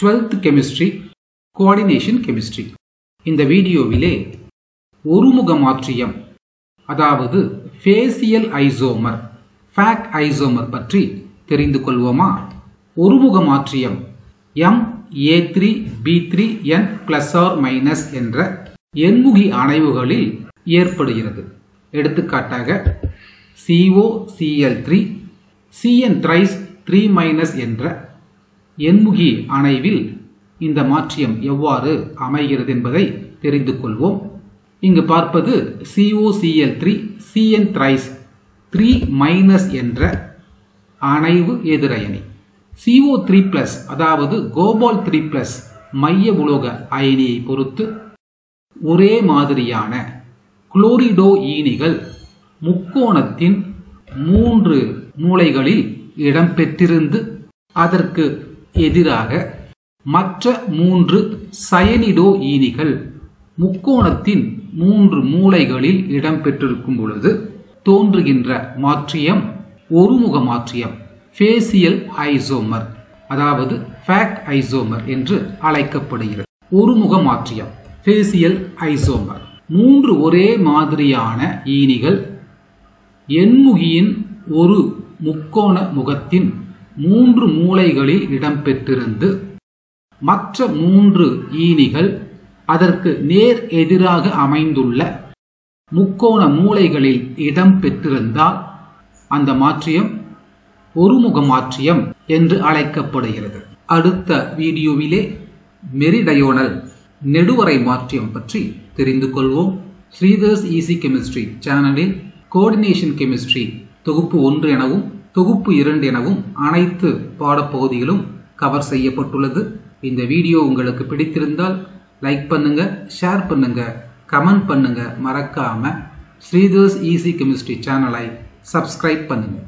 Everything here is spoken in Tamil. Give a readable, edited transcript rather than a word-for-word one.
12th chemistry coordination chemistry. இந்த வீடியோவிலே ஒருமுக மாற்றியம் அதாவது ஃபேசியல் ஐசோமர் FAC ஐசோமர் பற்றி தெரிந்து கொள்வோமா? ஒருமுக மாற்றியம் MA3B3N ± என்ற எண்முகி அணைவுகளில் ஏற்படுகிறது. எடுத்துக்காட்டாக COCl3 CN thrice 3- என்ற எண்முகி அணைவில் இந்த மாற்றியம் எவ்வாறு அமைகிறது என்பதை தெரிந்து கொள்வோம். இங்கு பார்ப்பது COCl3 CN thrice 3- என்ற அணைவு எதிரயனி. CO3+ அதாவது கோபால் 3+ மைய உலோக அயனியை பொறுத்து ஒரே மாதிரியான குளோரிடோ ஈனிகள் முக்கோணத்தின் 3 மூலைகளில் இடம்பெற்றிருந்து அதற்கு எதிராக மற்ற 3 சயனிடோ ஈனிகள் முக்கோணத்தின் 3 மூலைகளில் இடம்பெற்றிருக்கும் பொழுது தோன்றுகின்ற மாற்றியம் ஒருமுக மாற்றியம் ஃபேசியல் ஐசோமர் அதாவது FAC ஐசோமர் என்று அழைக்கப்படுகிறது. ஒருமுக மாற்றியம் ஃபேசியல் ஐசோமர் 3 ஒரே மாதிரியான ஈனிகள் எண்முகியின் ஒரு முக்கோண முகத்தின் 3 மூலைகளில் இடம்பெற்றிருந்து மற்ற 3 ஈனிகள் அதற்கு நேர் எதிராக அமைந்துள்ள முக்கோண மூலைகளில் இடம்பெற்றிருந்தால் அந்த மாற்றியம் ஒருமுக மாற்றியம் என்று அழைக்கப்படுகிறது. அடுத்த வீடியோவிலே மெரிடயோனல் நெடுவரை மாற்றியம் பற்றி தெரிந்து கொள்வோம். ஸ்ரீதர்ஸ் ஈஸி கெமிஸ்ட்ரி சேனலில் கோஆர்டினேஷன் கெமிஸ்ட்ரி தொகுப்பு 1 எனவும் தொகுப்பு 2 எனவும் அனைத்து பாடப்பகுதிகளும் கவர் செய்யப்பட்டுள்ளது. இந்த வீடியோ உங்களுக்கு பிடித்திருந்தால் லைக் பண்ணுங்க, ஷேர் பண்ணுங்க, கமெண்ட் பண்ணுங்க. மறக்காம ஸ்ரீதர்ஸ் ஈஸி கெமிஸ்ட்ரி சேனலை சப்ஸ்கிரைப் பண்ணுங்க.